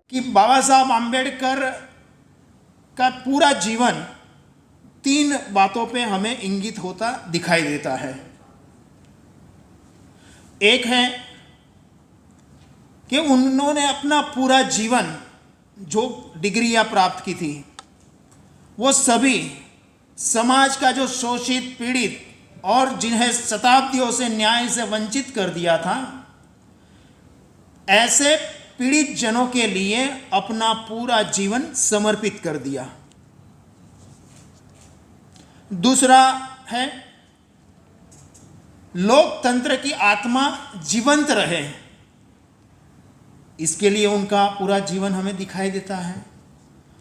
कि बाबा साहब आम्बेडकर का पूरा जीवन 3 बातों पे हमें इंगित होता दिखाई देता है। एक है कि उन्होंने अपना पूरा जीवन जो डिग्रियां प्राप्त की थी वो सभी समाज का जो शोषित, पीड़ित और जिन्हें शताब्दियों से न्याय से वंचित कर दिया था, ऐसे पीड़ित जनों के लिए अपना पूरा जीवन समर्पित कर दिया। दूसरा है लोकतंत्र की आत्मा जीवंत रहे, इसके लिए उनका पूरा जीवन हमें दिखाई देता है।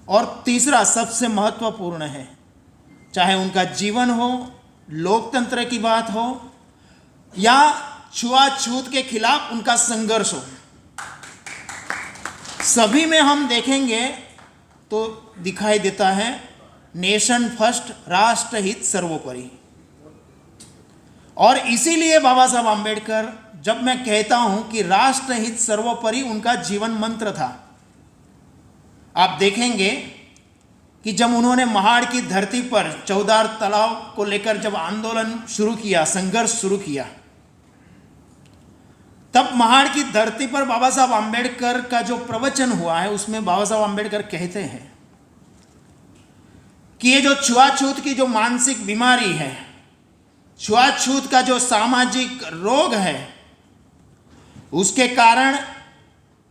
और तीसरा सबसे महत्वपूर्ण है, चाहे उनका जीवन हो, लोकतंत्र की बात हो या छुआछूत के खिलाफ उनका संघर्ष हो, सभी में हम देखेंगे तो दिखाई देता है नेशन फर्स्ट, राष्ट्रहित सर्वोपरि। और इसीलिए बाबा साहब आम्बेडकर, जब मैं कहता हूं कि राष्ट्रहित सर्वोपरि उनका जीवन मंत्र था, आप देखेंगे कि जब उन्होंने महाड़ की धरती पर चौदार तालाब को लेकर जब आंदोलन शुरू किया, संघर्ष शुरू किया, तब महाड़ की धरती पर बाबा साहब आम्बेडकर का जो प्रवचन हुआ है उसमें बाबा साहब आम्बेडकर कहते हैं कि ये जो छुआछूत की जो मानसिक बीमारी है, छुआछूत का जो सामाजिक रोग है, उसके कारण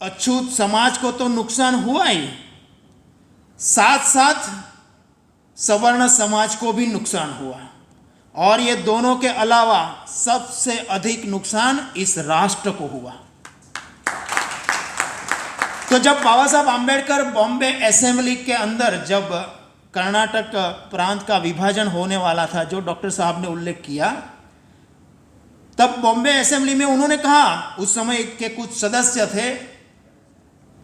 अछूत समाज को तो नुकसान हुआ ही, साथ साथ सवर्ण समाज को भी नुकसान हुआ। और ये दोनों के अलावा सबसे अधिक नुकसान इस राष्ट्र को हुआ। तो जब बाबा साहब आम्बेडकर बॉम्बे असेंबली के अंदर, जब कर्नाटक प्रांत का विभाजन होने वाला था, जो डॉक्टर साहब ने उल्लेख किया, तब बॉम्बे असेंबली में उन्होंने कहा, उस समय के कुछ सदस्य थे,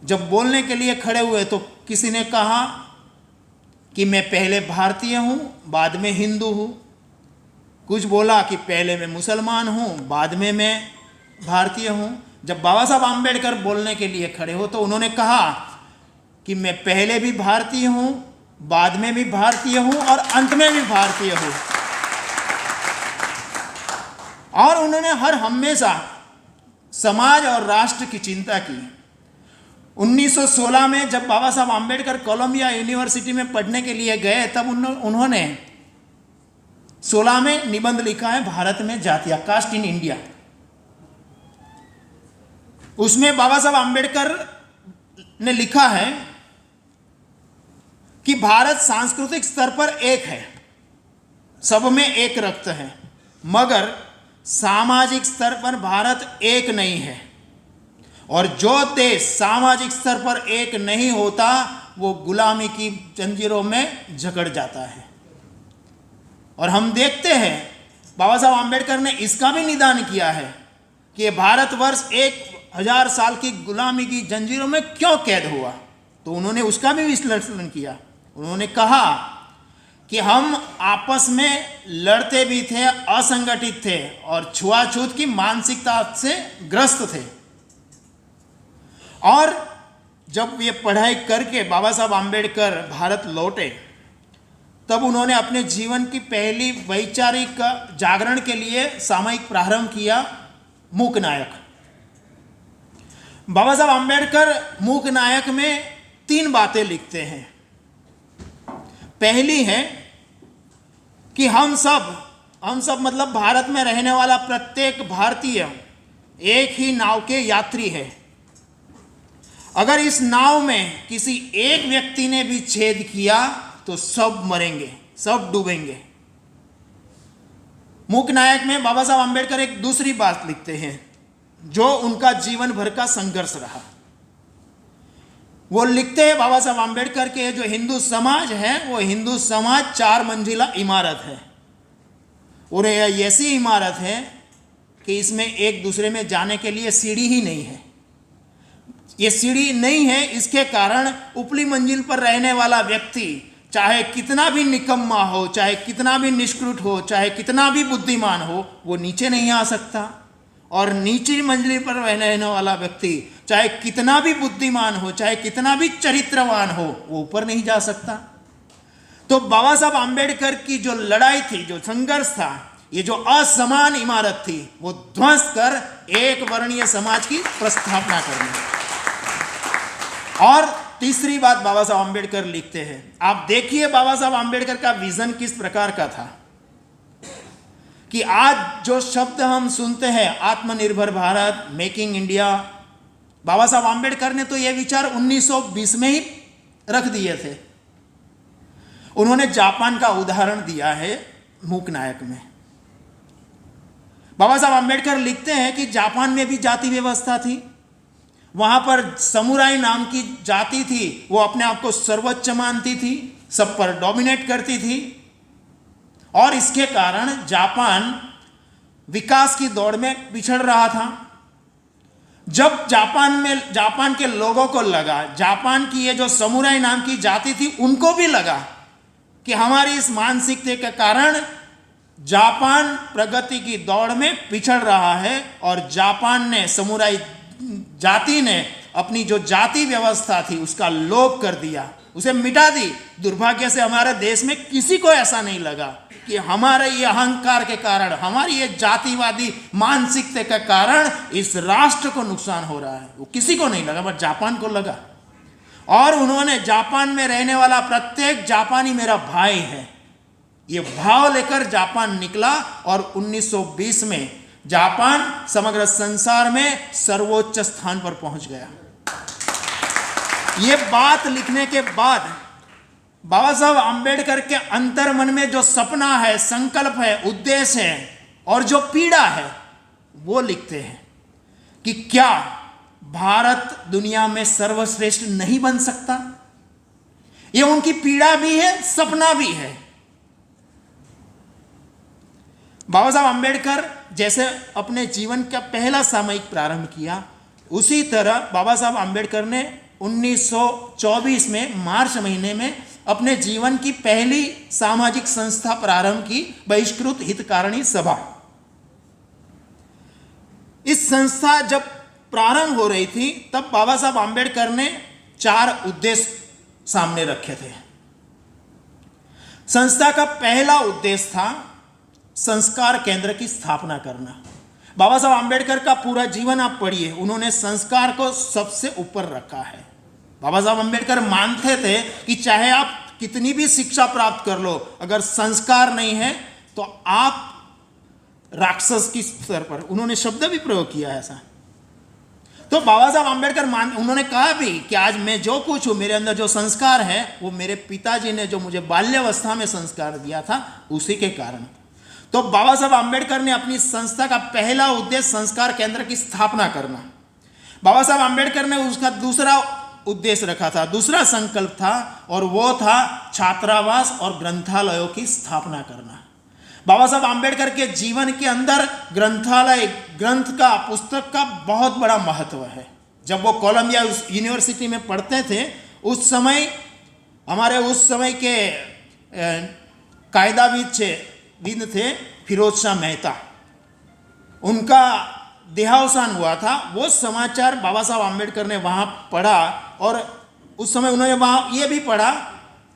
जब बोलने के लिए खड़े हुए तो किसी ने कहा कि मैं पहले भारतीय हूं, बाद में हिंदू हूं। कुछ बोला कि पहले मैं मुसलमान हूं, बाद में मैं भारतीय हूं। जब बाबा साहब आम्बेडकर बोलने के लिए खड़े हो तो उन्होंने कहा कि मैं पहले भी भारतीय हूं, बाद में भी भारतीय हूं और अंत में भी भारतीय हूं। और उन्होंने हर हमेशा समाज और राष्ट्र की चिंता की। 1916 में जब बाबा साहब आम्बेडकर कोलंबिया यूनिवर्सिटी में पढ़ने के लिए गए, तब उन्होंने 16 में निबंध लिखा है, भारत में जातियां, कास्ट इन इंडिया। उसमें बाबा साहब आम्बेडकर ने लिखा है कि भारत सांस्कृतिक स्तर पर एक है, सब में एक रक्त है, मगर सामाजिक स्तर पर भारत एक नहीं है। और जो देश सामाजिक स्तर पर एक नहीं होता वो गुलामी की जंजीरों में जकड़ जाता है। और हम देखते हैं बाबा साहब आम्बेडकर ने इसका भी निदान किया है कि भारतवर्ष 1000 साल की गुलामी की जंजीरों में क्यों कैद हुआ, तो उन्होंने उसका भी विश्लेषण किया। उन्होंने कहा कि हम आपस में लड़ते भी थे, असंगठित थे और छुआछूत की मानसिकता से ग्रस्त थे। और जब ये पढ़ाई करके बाबा साहब आम्बेडकर भारत लौटे, तब उन्होंने अपने जीवन की पहली वैचारिक जागरण के लिए सामयिक प्रारंभ किया, मूक नायक। बाबा साहब आम्बेडकर मूक नायक में 3 बातें लिखते हैं। पहली है कि हम सब मतलब भारत में रहने वाला प्रत्येक भारतीय एक ही नाव के यात्री है। अगर इस नाव में किसी एक व्यक्ति ने भी छेद किया तो सब मरेंगे, सब डूबेंगे। मूक नायक में बाबा साहब आम्बेडकर एक दूसरी बात लिखते हैं जो उनका जीवन भर का संघर्ष रहा। वो लिखते हैं बाबा साहब आम्बेडकर के, जो हिंदू समाज है वो हिंदू समाज 4 मंजिला इमारत है, और यह ऐसी इमारत है कि इसमें एक दूसरे में जाने के लिए सीढ़ी ही नहीं है। ये सीढ़ी नहीं है, इसके कारण ऊपरी मंजिल पर रहने वाला व्यक्ति चाहे कितना भी निकम्मा हो, चाहे कितना भी निष्कृत हो, चाहे कितना भी बुद्धिमान हो, वो नीचे नहीं आ सकता। और निचली मंजिल पर रहने वाला व्यक्ति चाहे कितना भी बुद्धिमान हो, चाहे कितना भी चरित्रवान हो, वो ऊपर नहीं जा सकता। तो बाबा साहब आम्बेडकर की जो लड़ाई थी, जो संघर्ष था, ये जो असमान इमारत थी, वो ध्वंस कर एक वर्णीय समाज की प्रस्थापना करनी। और तीसरी बात बाबा साहब आम्बेडकर लिखते हैं, आप देखिए बाबा साहब आम्बेडकर का विजन किस प्रकार का था कि आज जो शब्द हम सुनते हैं, आत्मनिर्भर भारत, मेकिंग इंडिया, बाबा साहब आम्बेडकर ने तो ये विचार 1920 में ही रख दिए थे। उन्होंने जापान का उदाहरण दिया है मूक नायक में। बाबा साहब आम्बेडकर लिखते हैं कि जापान में भी जाति व्यवस्था थी, वहां पर समुराई नाम की जाति थी, वो अपने आप को सर्वोच्च मानती थी, सब पर डोमिनेट करती थी, और इसके कारण जापान विकास की दौड़ में पिछड़ रहा था। जब जापान के लोगों को लगा, जापान की ये जो समुराई नाम की जाति थी, उनको भी लगा कि हमारी इस मानसिकता के कारण जापान प्रगति की दौड़ में पिछड़ रहा है, और जापान ने, समुराई जाति ने अपनी जो जाति व्यवस्था थी उसका लोप कर दिया, उसे मिटा दी। दुर्भाग्य से हमारे देश में किसी को ऐसा नहीं लगा कि हमारे ये अहंकार के कारण, हमारी ये जातिवादी मानसिकता के कारण इस राष्ट्र को नुकसान हो रहा है, वो किसी को नहीं लगा, बट जापान को लगा। और उन्होंने जापान में रहने वाला प्रत्येक जापानी मेरा भाई है, ये भाव लेकर जापान निकला, और 1920 में जापान समग्र संसार में सर्वोच्च स्थान पर पहुंच गया। ये बात लिखने के बाद बाबा साहब आम्बेडकर के अंतर मन में जो सपना है, संकल्प है, उद्देश्य है, और जो पीड़ा है, वो लिखते हैं कि क्या भारत दुनिया में सर्वश्रेष्ठ नहीं बन सकता। ये उनकी पीड़ा भी है, सपना भी है। बाबा साहब आम्बेडकर जैसे अपने जीवन का पहला सामयिक प्रारंभ किया, उसी तरह बाबा साहब आम्बेडकर ने 1924 में मार्च महीने में अपने जीवन की पहली सामाजिक संस्था प्रारंभ की, बहिष्कृत हितकारिणी सभा। इस संस्था जब प्रारंभ हो रही थी, तब बाबा साहब आम्बेडकर ने 4 उद्देश्य सामने रखे थे। संस्था का पहला उद्देश्य था संस्कार केंद्र की स्थापना करना। बाबा साहब आम्बेडकर का पूरा जीवन आप पढ़िए, उन्होंने संस्कार को सबसे ऊपर रखा है। बाबा साहब आम्बेडकर मानते थे कि चाहे आप कितनी भी शिक्षा प्राप्त कर लो, अगर संस्कार नहीं है तो आप राक्षस की स्तर पर, उन्होंने शब्द भी प्रयोग किया है ऐसा। तो बाबा साहब आम्बेडकर उन्होंने कहा भी कि आज मैं जो कुछ हूँ, मेरे अंदर जो संस्कार है, वो मेरे पिताजी ने जो मुझे बाल्यावस्था में संस्कार दिया था, उसी के कारण। तो बाबा साहब आम्बेडकर ने अपनी संस्था का पहला उद्देश्य संस्कार केंद्र की स्थापना करना। बाबा साहब आम्बेडकर ने उसका दूसरा उद्देश्य रखा था, दूसरा संकल्प था, और वो था छात्रावास और ग्रंथालयों की स्थापना करना। बाबा साहब आम्बेडकर के जीवन के अंदर ग्रंथालय, ग्रंथ का, पुस्तक का बहुत बड़ा महत्व है। जब वो कोलंबिया यूनिवर्सिटी में पढ़ते थे, उस समय हमारे उस समय के कायदाविद थे फिरोज शाह मेहता, उनका देहावसान हुआ था। वो समाचार बाबा साहब आम्बेडकर ने वहाँ पढ़ा, और उस समय उन्होंने वहाँ ये भी पढ़ा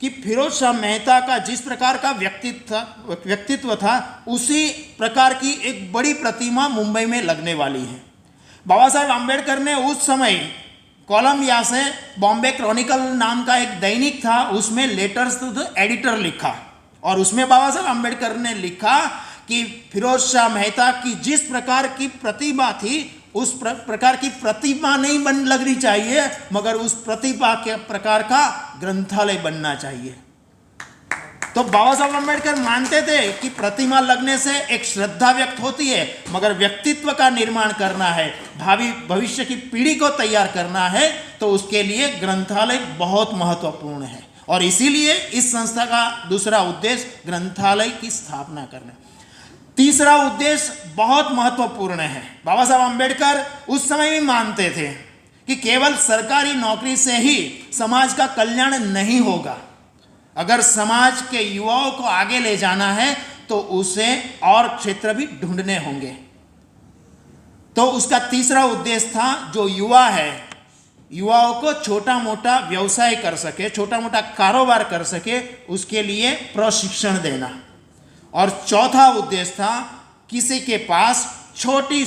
कि फिरोज शाह मेहता का जिस प्रकार का व्यक्तित्व था, उसी प्रकार की एक बड़ी प्रतिमा मुंबई में लगने वाली है। बाबा साहब आम्बेडकर ने उस समय कोलंबिया से बॉम्बे क्रॉनिकल नाम का एक दैनिक था, उसमें लेटर्स टू द एडिटर लिखा, और उसमें बाबा साहब आम्बेडकर ने लिखा कि फिरोज शाह मेहता की जिस प्रकार की प्रतिभा थी, उस प्रकार की प्रतिभा नहीं लगनी चाहिए, मगर उस प्रतिभा के प्रकार का ग्रंथालय बनना चाहिए। तो बाबा साहब आम्बेडकर मानते थे कि प्रतिमा लगने से एक श्रद्धा व्यक्त होती है, मगर व्यक्तित्व का निर्माण करना है, भविष्य की पीढ़ी को तैयार करना है, तो उसके लिए ग्रंथालय बहुत महत्वपूर्ण है। और इसीलिए इस संस्था का दूसरा उद्देश्य ग्रंथालय की स्थापना करना। तीसरा उद्देश्य बहुत महत्वपूर्ण है। बाबा साहब आम्बेडकर उस समय भी मानते थे कि केवल सरकारी नौकरी से ही समाज का कल्याण नहीं होगा। अगर समाज के युवाओं को आगे ले जाना है तो उसे और क्षेत्र भी ढूंढने होंगे। तो उसका तीसरा उद्देश्य था जो युवा है, युवाओं को छोटा मोटा व्यवसाय कर सके, छोटा मोटा कारोबार कर सके, उसके लिए प्रशिक्षण देना। और चौथा उद्देश्य था किसी के पास छोटी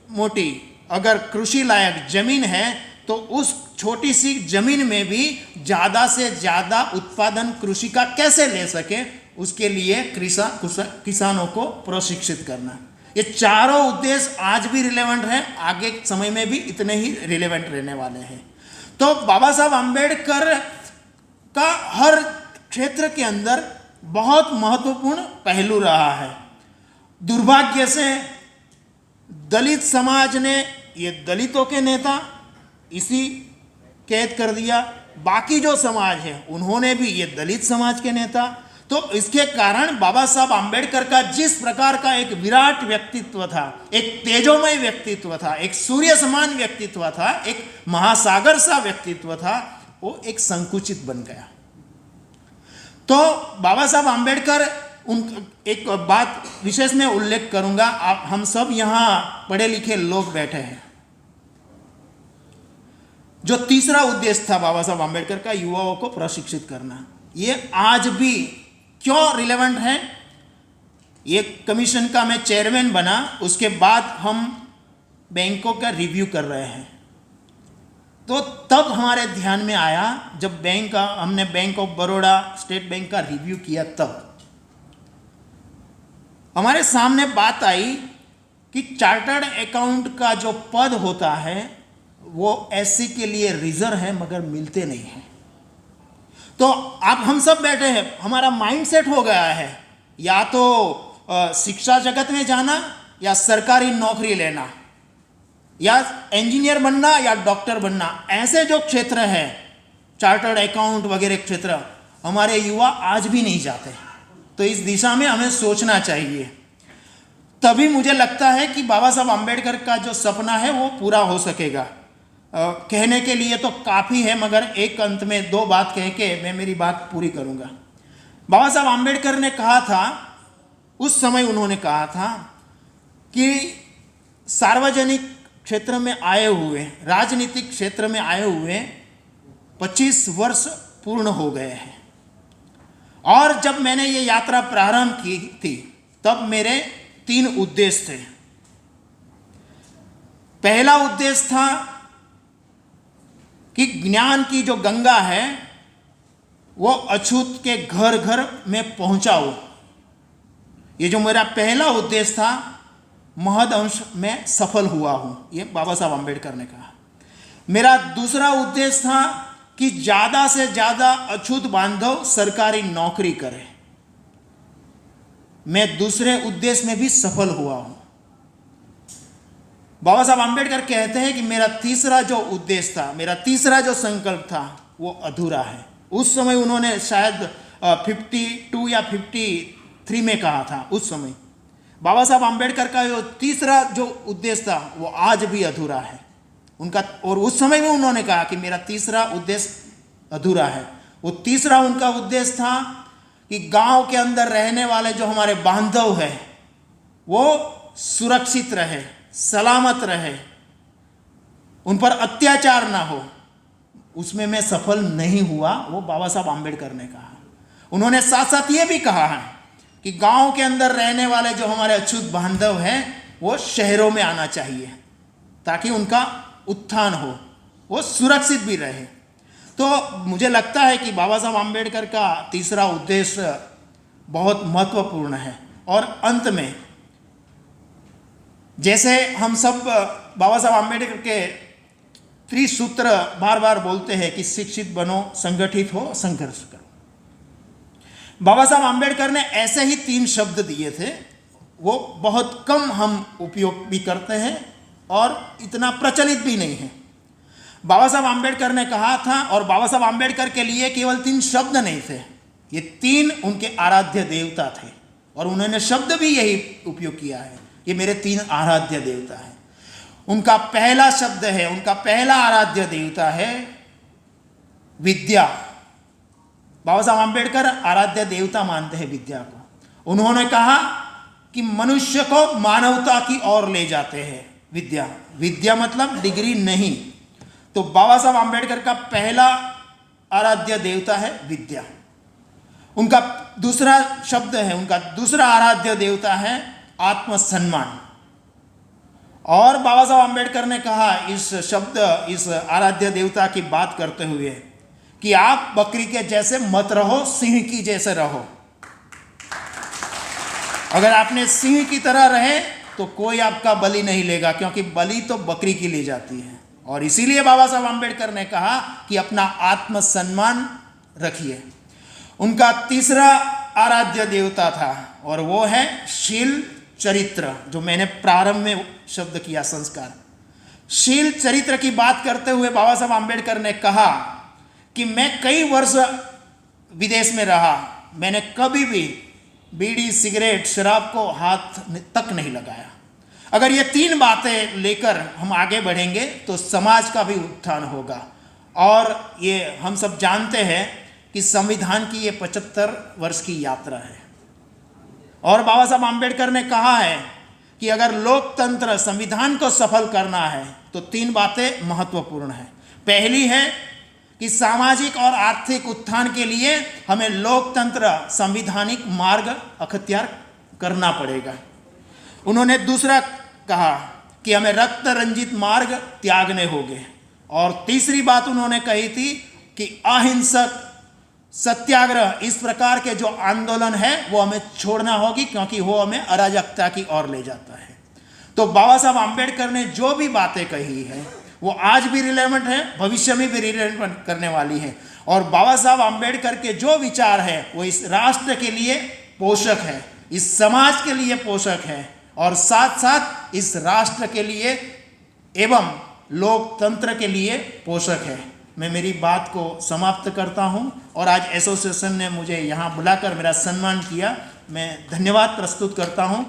मोटी अगर कृषि लायक जमीन है तो उस छोटी सी जमीन में भी ज़्यादा से ज़्यादा उत्पादन कृषि का कैसे ले सके, उसके लिए किसानों को प्रशिक्षित करना। ये चारों उद्देश्य आज भी रिलेवेंट हैं, आगे समय में भी इतने ही रिलेवेंट रहने वाले हैं। तो बाबा साहब आम्बेडकर का हर क्षेत्र के अंदर बहुत महत्वपूर्ण पहलू रहा है। दुर्भाग्य से दलित समाज ने ये दलितों के नेता इसी कैद कर दिया, बाकी जो समाज है उन्होंने भी ये दलित समाज के नेता। तो इसके कारण बाबा साहब आम्बेडकर का जिस प्रकार का एक विराट व्यक्तित्व था, एक तेजोमय व्यक्तित्व था, एक सूर्य समान व्यक्तित्व था, एक महासागर सा व्यक्तित्व था, वो एक संकुचित बन गया। तो बाबा साहब आम्बेडकर एक बात विशेष में उल्लेख करूंगा, हम सब यहाँ पढ़े लिखे लोग बैठे हैं। जो तीसरा उद्देश्य था बाबा साहब आम्बेडकर का, युवाओं को प्रशिक्षित करना, ये आज भी क्यों रिलेवेंट है? ये कमीशन का मैं चेयरमैन बना, उसके बाद हम बैंकों का रिव्यू कर रहे हैं, तो तब हमारे ध्यान में आया जब हमने bank of Baroda, state bank का रिव्यू किया, तब हमारे सामने बात आई कि चार्टर्ड अकाउंट का जो पद होता है वो एससी के लिए रिजर्व है, मगर मिलते नहीं हैं। तो अब हम सब बैठे हैं, हमारा माइंडसेट हो गया है या तो शिक्षा जगत में जाना या सरकारी नौकरी लेना या इंजीनियर बनना या डॉक्टर बनना। ऐसे जो क्षेत्र है चार्टर्ड अकाउंट वगैरह क्षेत्र, हमारे युवा आज भी नहीं जाते। तो इस दिशा में हमें सोचना चाहिए, तभी मुझे लगता है कि बाबा साहब आम्बेडकर का जो सपना है वो पूरा हो सकेगा। कहने के लिए तो काफ़ी है, मगर एक अंत में दो बात कह के मैं मेरी बात पूरी करूंगा। बाबा साहब आम्बेडकर ने कहा था, उस समय उन्होंने कहा था कि सार्वजनिक क्षेत्र में आए हुए, राजनीतिक क्षेत्र में आए हुए 25 वर्ष पूर्ण हो गए हैं, और जब मैंने ये यात्रा प्रारंभ की थी तब मेरे 3 उद्देश्य थे। पहला उद्देश्य था कि ज्ञान की जो गंगा है वो अछूत के घर घर में पहुंचाओ। ये जो मेरा पहला उद्देश्य था, महद अंश में सफल हुआ हूं, ये बाबा साहब आम्बेडकर ने कहा। मेरा दूसरा उद्देश्य था कि ज़्यादा से ज़्यादा अछूत बांधव सरकारी नौकरी करे, मैं दूसरे उद्देश्य में भी सफल हुआ हूं। बाबा साहब आम्बेडकर कहते हैं कि मेरा तीसरा जो उद्देश्य था, मेरा तीसरा जो संकल्प था वो अधूरा है। उस समय उन्होंने शायद 52 या 53 में कहा था। उस समय बाबा साहब आम्बेडकर का जो तीसरा जो उद्देश्य था वो आज भी अधूरा है उनका, और उस समय में उन्होंने कहा कि मेरा तीसरा उद्देश्य अधूरा है। वो तीसरा उनका उद्देश्य था कि गांव के अंदर रहने वाले जो हमारे बांधव हैं वो सुरक्षित रहे, सलामत रहे, उन पर अत्याचार ना हो। उसमें मैं सफल नहीं हुआ, वो बाबा साहब आम्बेडकर ने कहा। उन्होंने साथ साथ ये भी कहा है कि गांव के अंदर रहने वाले जो हमारे अछूत बांधव हैं वो शहरों में आना चाहिए ताकि उनका उत्थान हो, वो सुरक्षित भी रहे। तो मुझे लगता है कि बाबा साहब आम्बेडकर का तीसरा उद्देश्य बहुत महत्वपूर्ण है। और अंत में, जैसे हम सब बाबा साहब आम्बेडकर के त्रिसूत्र बार बार बोलते हैं कि शिक्षित बनो, संगठित हो, संघर्ष करो। बाबा साहब आम्बेडकर ने ऐसे ही 3 शब्द दिए थे, वो बहुत कम हम उपयोग भी करते हैं और इतना प्रचलित भी नहीं है। बाबा साहब आम्बेडकर ने कहा था, और बाबा साहब आम्बेडकर के लिए केवल 3 शब्द नहीं थे, ये 3 उनके आराध्य देवता थे, और उन्होंने शब्द भी यही उपयोग किया है, ये मेरे 3 आराध्य देवता हैं। उनका पहला शब्द है, उनका पहला आराध्य देवता है विद्या। बाबा साहब आम्बेडकर आराध्य देवता मानते हैं विद्या को। उन्होंने कहा कि मनुष्य को मानवता की ओर ले जाते हैं विद्या, विद्या मतलब डिग्री नहीं। तो बाबा साहब आम्बेडकर का पहला आराध्य देवता है विद्या। उनका दूसरा शब्द है, उनका दूसरा आराध्य देवता है आत्मसम्मान। और बाबा साहब आम्बेडकर ने कहा इस शब्द, इस आराध्य देवता की बात करते हुए कि आप बकरी के जैसे मत रहो, सिंह की जैसे रहो। अगर आपने सिंह की तरह रहे तो कोई आपका बलि नहीं लेगा, क्योंकि बलि तो बकरी की ली जाती है। और इसीलिए बाबा साहब आम्बेडकर ने कहा कि अपना आत्मसम्मान रखिए। उनका तीसरा आराध्य देवता था और वो है शील चरित्र, जो मैंने प्रारंभ में शब्द किया, संस्कार। शील चरित्र की बात करते हुए बाबा साहब आम्बेडकर ने कहा कि मैं कई वर्ष विदेश में रहा, मैंने कभी भी बीड़ी, सिगरेट, शराब को हाथ तक नहीं लगाया। अगर ये तीन बातें लेकर हम आगे बढ़ेंगे तो समाज का भी उत्थान होगा। और ये हम सब जानते हैं कि संविधान की ये 75 वर्ष की यात्रा है। और बाबा साहब आम्बेडकर ने कहा है कि अगर लोकतंत्र, संविधान को सफल करना है तो तीन बातें महत्वपूर्ण हैं। पहली है कि सामाजिक और आर्थिक उत्थान के लिए हमें लोकतंत्र, संवैधानिक मार्ग अख्तियार करना पड़ेगा। उन्होंने दूसरा कहा कि हमें रक्त रंजित मार्ग त्यागने होंगे। और तीसरी बात उन्होंने कही थी कि अहिंसक सत्याग्रह, इस प्रकार के जो आंदोलन है वो हमें छोड़ना होगी, क्योंकि वो हमें अराजकता की ओर ले जाता है। तो बाबा साहब आम्बेडकर ने जो भी बातें कही है वो आज भी रिलेवेंट है, भविष्य में भी रिलेवेंट करने वाली है। और बाबा साहब आम्बेडकर के जो विचार है वो इस राष्ट्र के लिए पोषक है, इस समाज के लिए पोषक है, और साथ साथ इस राष्ट्र के लिए एवं लोकतंत्र के लिए पोषक है। मैं मेरी बात को समाप्त करता हूं। और आज एसोसिएशन ने मुझे यहाँ बुलाकर मेरा सम्मान किया, मैं धन्यवाद प्रस्तुत करता हूं।